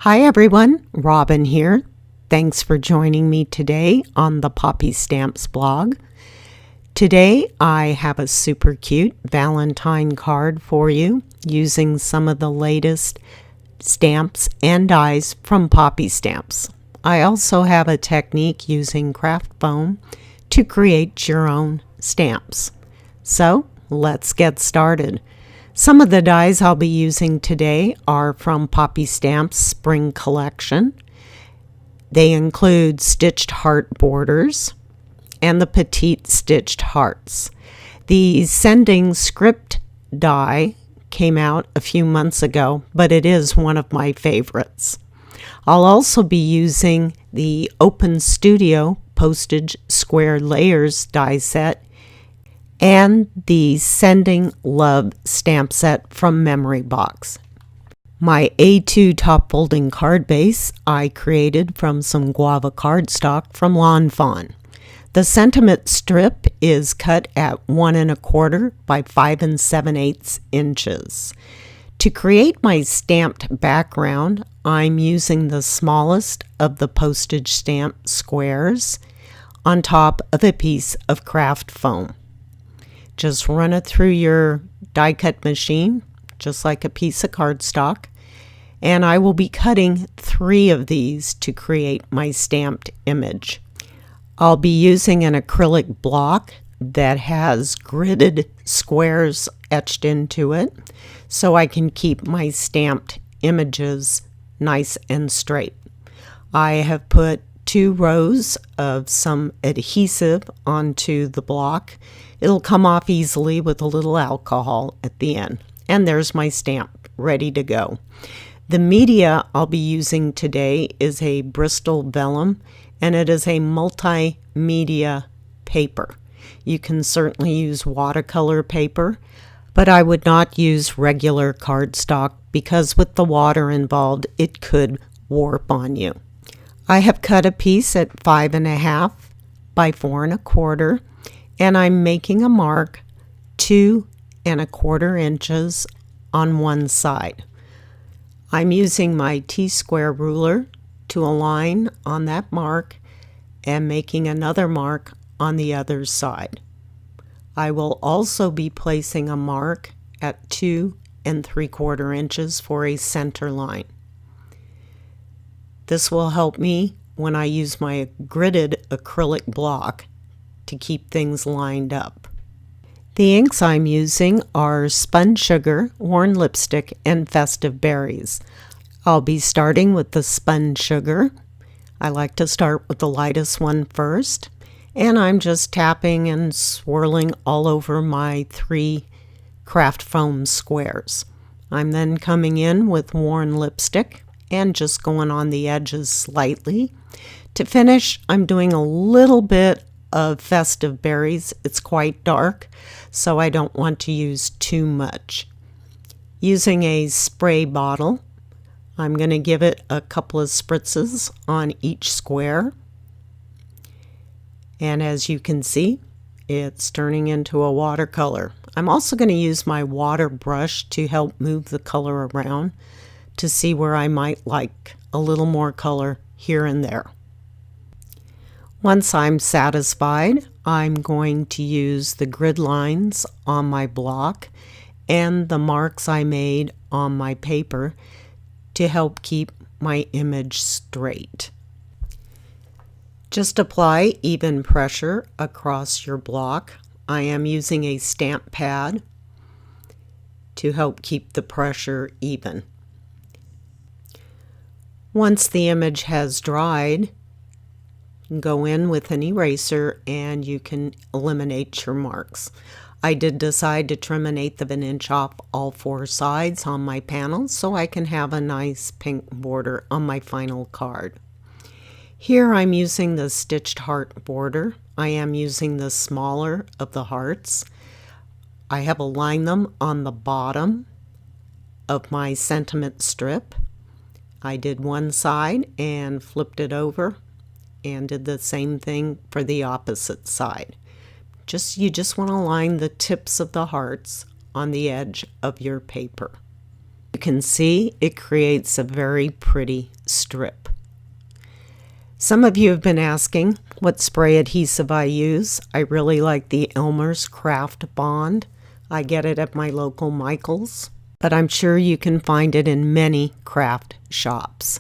Hi everyone, Robin here. Thanks for joining me today on the Poppystamps blog. Today I have a super cute Valentine card for you using some of the latest stamps and dies from Poppystamps. I also have a technique using craft foam to create your own stamps. So let's get started. Some of the dies I'll be using today are from Poppystamps Spring Collection. They include stitched heart borders and the petite stitched hearts. The Sending Script die came out a few months ago, but it is one of my favorites. I'll also be using the Open Studio Postage Square Layers die set and the Sending Love stamp set from Memory Box. My A2 top folding card base I created from some guava cardstock from Lawn Fawn. The sentiment strip is cut at 1 1/4 by 5 7/8 inches. To create my stamped background, I'm using the smallest of the postage stamp squares on top of a piece of craft foam. Just run it through your die cut machine, just like a piece of cardstock, and I will be cutting 3 of these to create my stamped image. I'll be using an acrylic block that has gridded squares etched into it, so I can keep my stamped images nice and straight. I have put 2 rows of some adhesive onto the block. It'll come off easily with a little alcohol at the end. And there's my stamp ready to go. The media I'll be using today is a Bristol vellum, and it is a multimedia paper. You can certainly use watercolor paper, but I would not use regular cardstock because with the water involved, it could warp on you. I have cut a piece at 5 1/2 by 4 1/4, and I'm making a mark 2 1/4 inches on one side. I'm using my T-square ruler to align on that mark and making another mark on the other side. I will also be placing a mark at 2 3/4 inches for a center line. This will help me when I use my gridded acrylic block to keep things lined up. The inks I'm using are Spun Sugar, Worn Lipstick, and Festive Berries. I'll be starting with the Spun Sugar. I like to start with the lightest one first, and I'm just tapping and swirling all over my 3 craft foam squares. I'm then coming in with Worn Lipstick and just going on the edges slightly. To finish, I'm doing a little bit of Festive Berries. It's quite dark, so I don't want to use too much. Using a spray bottle, I'm going to give it a couple of spritzes on each square. And as you can see, it's turning into a watercolor. I'm also going to use my water brush to help move the color around to see where I might like a little more color here and there. Once I'm satisfied, I'm going to use the grid lines on my block and the marks I made on my paper to help keep my image straight. Just apply even pressure across your block. I am using a stamp pad to help keep the pressure even. Once the image has dried, go in with an eraser and you can eliminate your marks. I did decide to trim 1/8 of an inch off all 4 sides on my panel so I can have a nice pink border on my final card. Here I'm using the stitched heart border. I am using the smaller of the hearts. I have aligned them on the bottom of my sentiment strip. I did one side and flipped it over and did the same thing for the opposite side. You just want to line the tips of the hearts on the edge of your paper. You can see it creates a very pretty strip. Some of you have been asking what spray adhesive I use. I really like the Elmer's Craft Bond. I get it at my local Michael's, but I'm sure you can find it in many craft shops.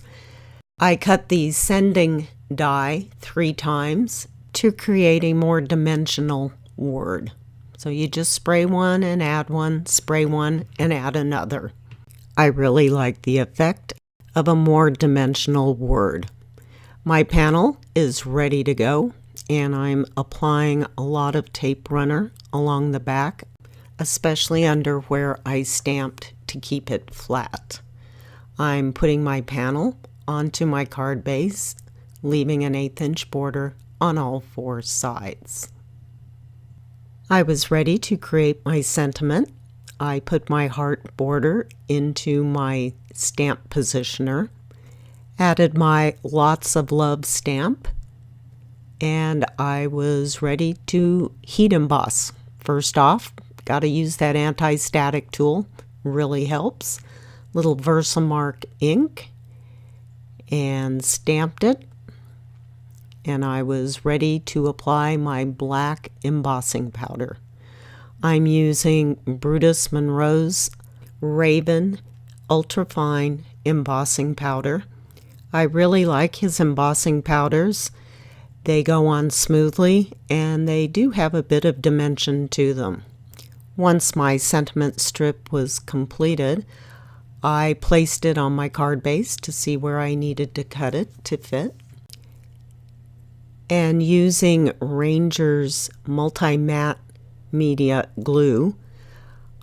I cut the sending die 3 times to create a more dimensional word. So you just spray one and add one, spray one and add another. I really like the effect of a more dimensional word. My panel is ready to go, and I'm applying a lot of tape runner along the back, especially under where I stamped to keep it flat. I'm putting my panel onto my card base, leaving an 1/8 inch border on all 4 sides. I was ready to create my sentiment. I put my heart border into my stamp positioner, added my Lots of Love stamp, and I was ready to heat emboss. First off, got to use that anti-static tool, really helps. Little Versamark ink, and stamped it, and I was ready to apply my black embossing powder. I'm using Brutus Monroe's Raven Ultrafine embossing powder. I really like his embossing powders. They go on smoothly and they do have a bit of dimension to them. Once my sentiment strip was completed, I placed it on my card base to see where I needed to cut it to fit. And using Ranger's Multi-Matte Media glue,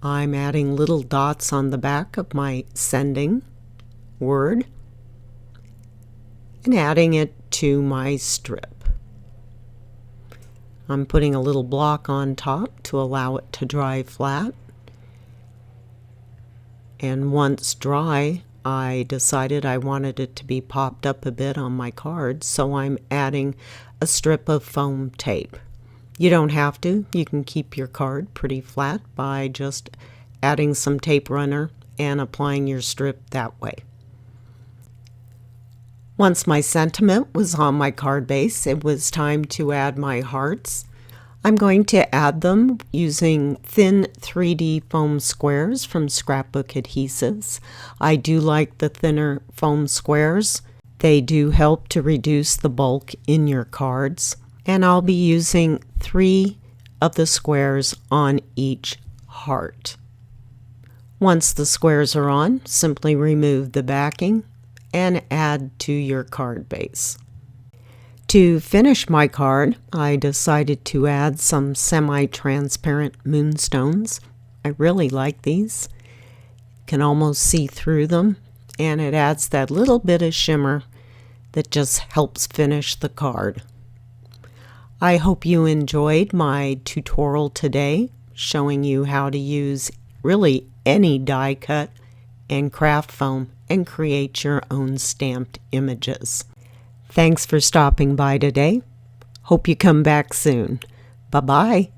I'm adding little dots on the back of my sending word and adding it to my strip. I'm putting a little block on top to allow it to dry flat. And once dry, I decided I wanted it to be popped up a bit on my card, so I'm adding a strip of foam tape. You don't have to. You can keep your card pretty flat by just adding some tape runner and applying your strip that way. Once my sentiment was on my card base, it was time to add my hearts. I'm going to add them using thin 3D foam squares from Scrapbook Adhesives. I do like the thinner foam squares. They do help to reduce the bulk in your cards. And I'll be using 3 of the squares on each heart. Once the squares are on, simply remove the backing and add to your card base. To finish my card, I decided to add some semi-transparent moonstones. I really like these. You can almost see through them, and it adds that little bit of shimmer that just helps finish the card. I hope you enjoyed my tutorial today, showing you how to use really any die cut and craft foam and create your own stamped images. Thanks for stopping by today. Hope you come back soon. Bye-bye.